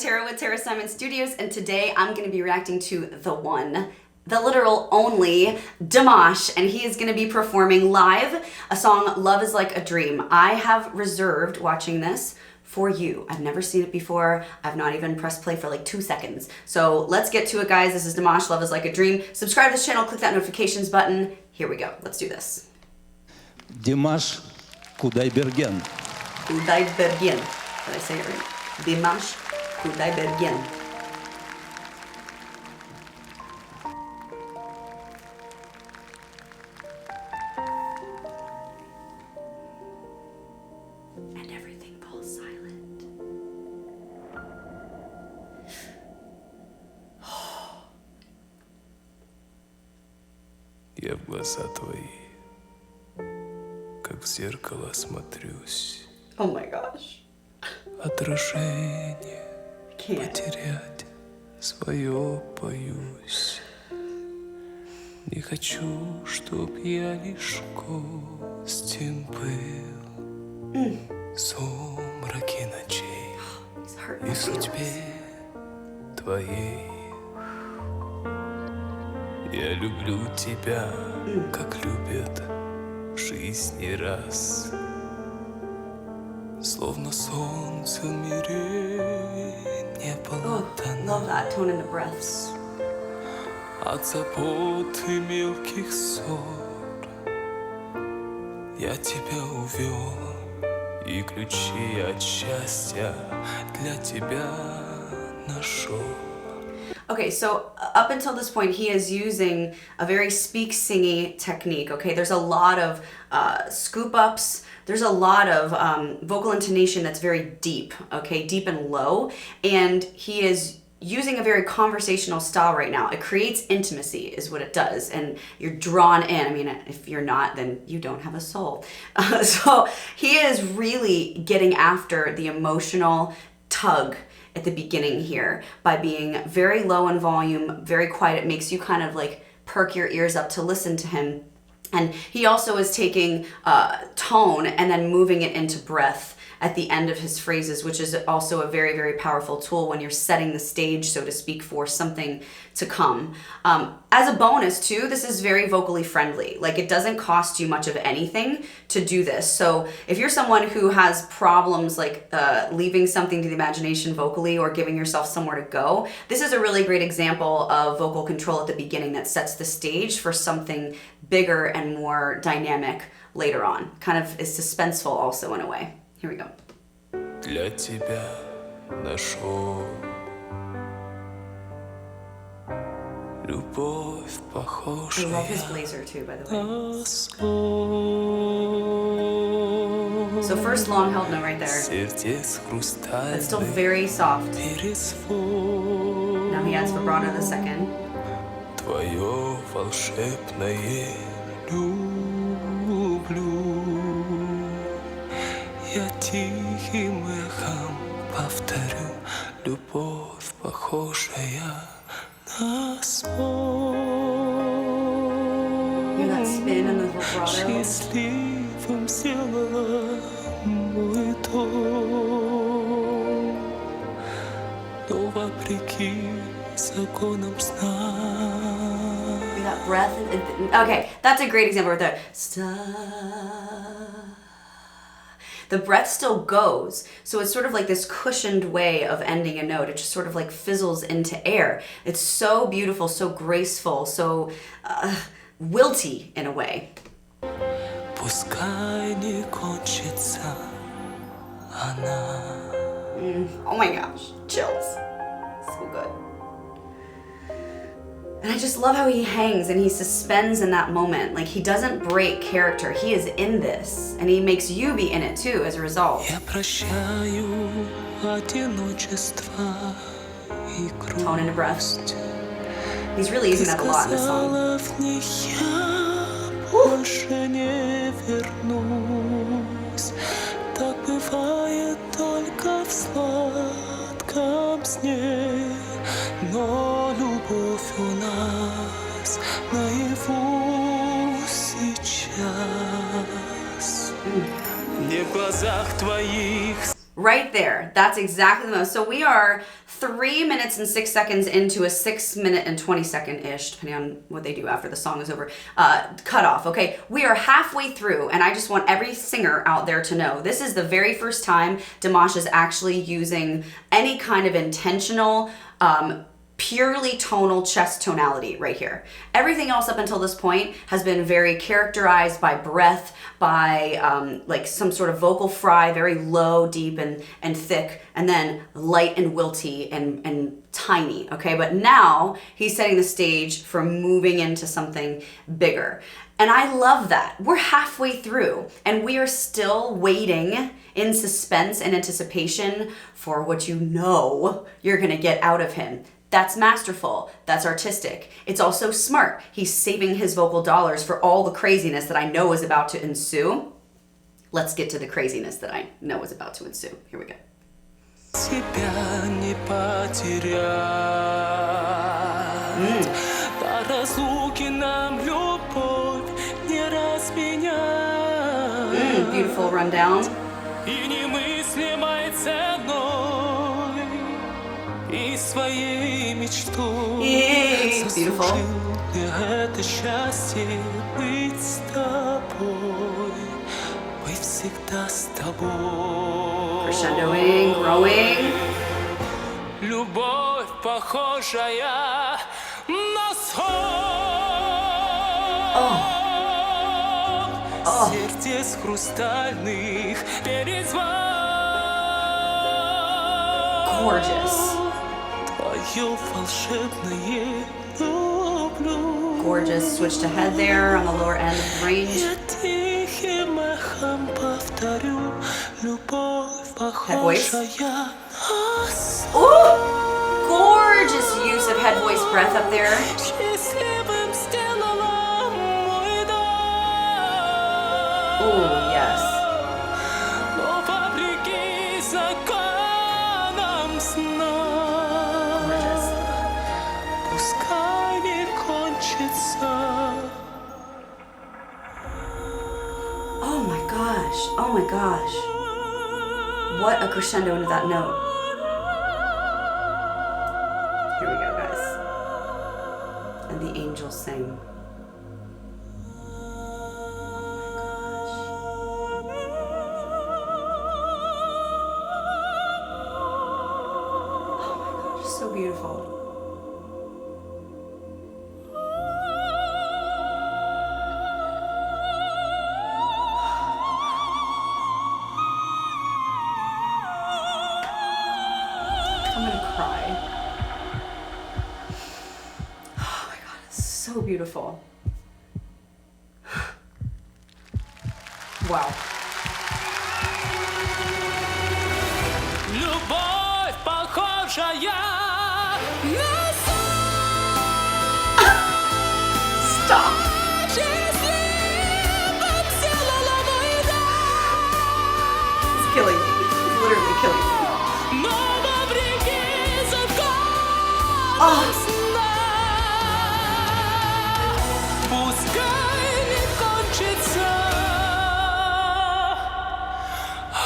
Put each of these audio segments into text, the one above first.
Tara with Tara Simon Studios, and today I'm going to be reacting to the one, the literal only, Dimash, and he is going to be performing live a song, Love is Like a Dream. I have reserved watching this for you. I've never seen it before. I've not even pressed play for like 2 seconds. So let's get to it, guys. This is Dimash, Love is Like a Dream. Subscribe to this channel, click that notifications button. Here we go. Let's do this. Dimash, Kudaibergen. Kudaibergen. Did I say it right? Dimash, Kudaibergen. And everything falls silent. Я в глаза твои, как в зеркало смотрюсь. Oh my gosh. Отражение Can't. потерять свое боюсь. Не хочу, чтоб я лишь гостем был в сумраке ночей и судьбе твоей. Я люблю тебя, как любят в жизни раз. Словно солнце в мире не было Love that tone in the breaths. от забот и мелких ссор. Я тебя увел, и ключи от счастья для тебя нашел. Okay, so up until this point, he is using a very speak-singy technique, okay? There's a lot of scoop-ups. There's a lot of vocal intonation that's very deep, okay? Deep and low. And he is using a very conversational style right now. It creates intimacy is what it does. And you're drawn in. I mean, if you're not, then you don't have a soul. So he is really getting after the emotional tug at the beginning here by being very low in volume, very quiet. It makes you kind of like perk your ears up to listen to him. And he also is taking tone and then moving it into breath at the end of his phrases, which is also a very, very powerful tool when you're setting the stage, so to speak, for something to come. As a bonus too, this is very vocally friendly. Like, it doesn't cost you much of anything to do this. So if you're someone who has problems like leaving something to the imagination vocally or giving yourself somewhere to go, this is a really great example of vocal control at the beginning that sets the stage for something bigger and more dynamic later on. Kind of is suspenseful also in a way. Here we go. Для тебя нашел любовь, I похожая love his blazer too, by the way. на сон. So first long held note right there, Сердец but still хрустальный very soft. перезвон. Now he adds vibrato the second. Твое волшебное люблю. Я тихим эхом повторю, любовь, похожая на сон. Hear that spin and the vibrato. Счастливым сделала мой дом, но вопреки законам сна. That breath. Okay, that's a great example right there. The breath still goes, so it's sort of like this cushioned way of ending a note. It just sort of like fizzles into air. It's so beautiful, so graceful, so wilty in a way. Пускай не кончится она. Oh my gosh, chills. So good. And I just love how he hangs and he suspends in that moment. Like, he doesn't break character. He is in this. And he makes you be in it too as a result. Я прощаю одиночество и грусть. Tone into breath. He's really using that a lot in this song. Сказала, в них я больше не вернусь. Так бывает только в сладком сне. Но любовь у нас наяву сейчас. Не в глазах твоих Right there. That's exactly the most. So we are 3 minutes and 6 seconds into a 6 minute and 20 second-ish, depending on what they do after the song is over, cut off. Okay, we are halfway through, and I just want every singer out there to know this is the very first time Dimash is actually using any kind of intentional, purely tonal chest tonality right here. Everything else up until this point has been very characterized by breath, by like some sort of vocal fry, very low, deep, and thick, and then light and wilty and tiny, okay? But now he's setting the stage for moving into something bigger. And I love that. We're halfway through, and we are still waiting in suspense and anticipation for what you know you're gonna get out of him. That's masterful. That's artistic. It's also smart. He's saving his vocal dollars for all the craziness that I know is about to ensue. Let's get to the craziness that I know is about to ensue. Here we go. Тебя не потерять. До разлуки нам любовь не разменять. Beautiful rundown. И немыслимой ценой, и своей мечтой заслужил я это счастье быть с тобой, быть всегда с тобой. Crescendoing, growing. Любовь, похожая на сон, сердец хрустальных перезвон. Gorgeous. Твое волшебное люблю. Gorgeous. Switch to head there on the lower end of the range. Я тихим эхом повторю, любовь похожая на сон. Ooh! Gorgeous use of head voice breath up there. Счастливым сделала мой дом. Ooh, yes. Но вопреки законам сна, Gorgeous. пускай не кончится. Oh my gosh. Oh my gosh. What a crescendo into that note. Here we go, guys. And the angels sing. Oh my gosh, so beautiful. I'm gonna cry. Oh my god, it's so beautiful. Wow. Любовь, похожая на Stop. счастливым сделала мой дом. It's killing me. It's literally killing me. Но вопреки законам Oh. сна, пускай не кончится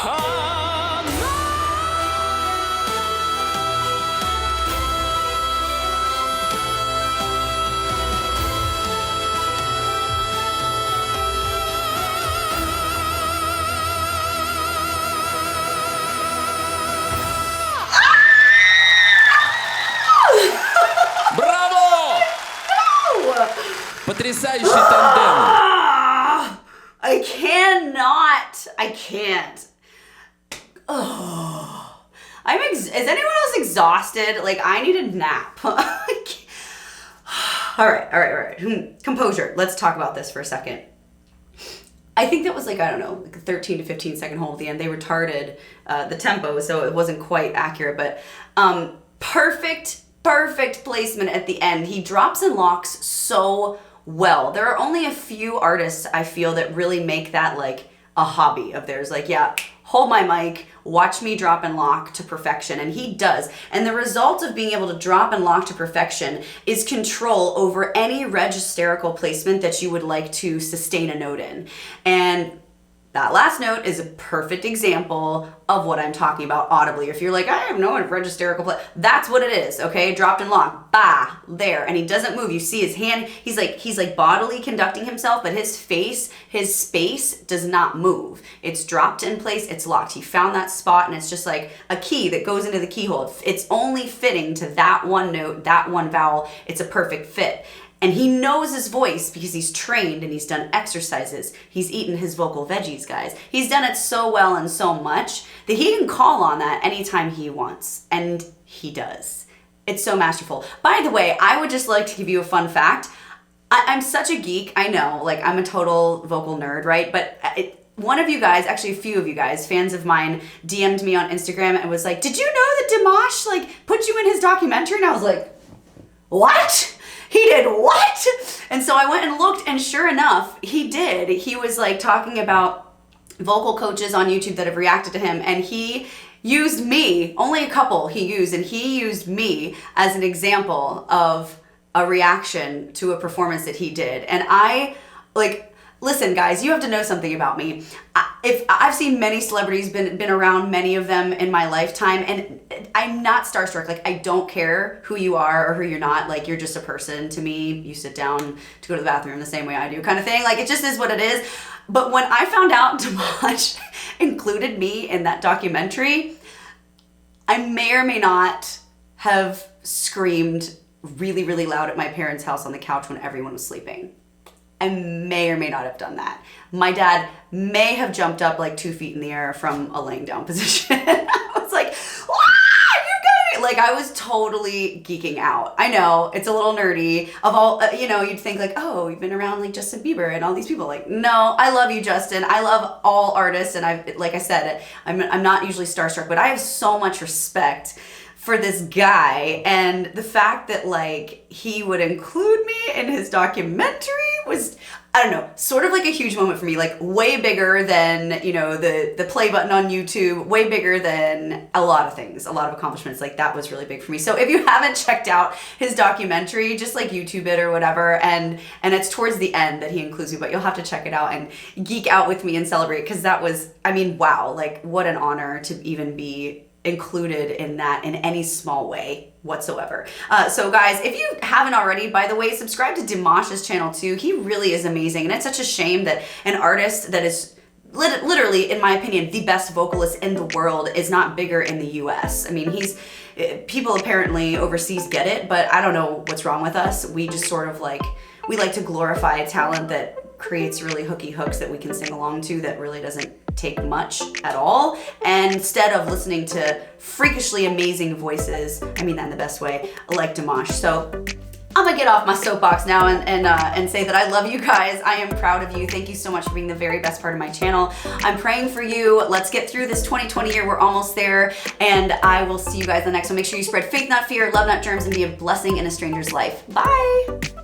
она. Браво! Потрясающий тандем. Ah, I cannot. I can't. Oh, is anyone else exhausted? Like, I need a nap. I can't. All right. Composure. Let's talk about this for a second. I think that was like, I don't know, like a 13 to 15 second hold at the end. They retarded the tempo, so it wasn't quite accurate, but perfect placement at the end. He drops and locks so well. There are only a few artists I feel that really make that like a hobby of theirs. Like, yeah, hold my mic, watch me drop and lock to perfection. And he does. And the result of being able to drop and lock to perfection is control over any registerical placement that you would like to sustain a note in. And That last note is a perfect example of what I'm talking about audibly. If you're like, I have no registerical play, that's what it is, okay? Dropped and locked, bah, there. And he doesn't move. You see his hand, he's like bodily conducting himself, but his face, his space does not move. It's dropped in place, it's locked. He found that spot, and it's just like a key that goes into the keyhole. It's only fitting to that one note, that one vowel. It's a perfect fit. And he knows his voice because he's trained and he's done exercises. He's eaten his vocal veggies, guys. He's done it so well and so much that he can call on that anytime he wants. And he does. It's so masterful. By the way, I would just like to give you a fun fact. I'm such a geek. I know, like I'm a total vocal nerd, right? But one of you guys, actually a few of you guys, fans of mine, DM'd me on Instagram and was like, did you know that Dimash like put you in his documentary? And I was like, what? He did what? And so I went and looked, and sure enough, he did. He was like talking about vocal coaches on YouTube that have reacted to him, and he used me, only a couple he used, and he used me as an example of a reaction to a performance that he did. And I, like, listen, guys, you have to know something about me. If I've seen many celebrities, been around many of them in my lifetime, and I'm not starstruck. Like, I don't care who you are or who you're not. Like, you're just a person to me. You sit down to go to the bathroom the same way I do, kind of thing. Like, it just is what it is. But when I found out Dimash included me in that documentary, I may or may not have screamed really, really loud at my parents' house on the couch when everyone was sleeping. I may or may not have done that. My dad may have jumped up like 2 feet in the air from a laying down position. I was like, "Ah, you got me!" Like, I was totally geeking out. I know it's a little nerdy. Of all, you'd think like, oh, you've been around like Justin Bieber and all these people. Like, no, I love you, Justin. I love all artists, and like I said, I'm not usually starstruck, but I have so much respect for this guy, and the fact that like he would include me in his documentary was, I don't know, sort of like a huge moment for me, like way bigger than, the play button on YouTube, way bigger than a lot of things, a lot of accomplishments. Like, that was really big for me. So if you haven't checked out his documentary, just like YouTube it or whatever, and it's towards the end that he includes me, but you'll have to check it out and geek out with me and celebrate, because that was, I mean, wow, like what an honor to even be included in that in any small way whatsoever. So guys, if you haven't already, by the way, subscribe to Dimash's channel too. He really is amazing, and it's such a shame that an artist that is literally, in my opinion, the best vocalist in the world is not bigger in the US. I mean, people apparently overseas get it, but I don't know what's wrong with us. We just sort of like, we like to glorify a talent that creates really hooky hooks that we can sing along to that really doesn't take much at all, and instead of listening to freakishly amazing voices, I mean that in the best way, like Dimash. So I'm gonna get off my soapbox now and say that I love you guys. I am proud of you. Thank you so much for being the very best part of my channel. I'm praying for you. Let's get through this 2020 year. We're almost there, and I will see you guys in the next one. Make sure you spread faith, not fear, love, not germs, and be a blessing in a stranger's life. Bye.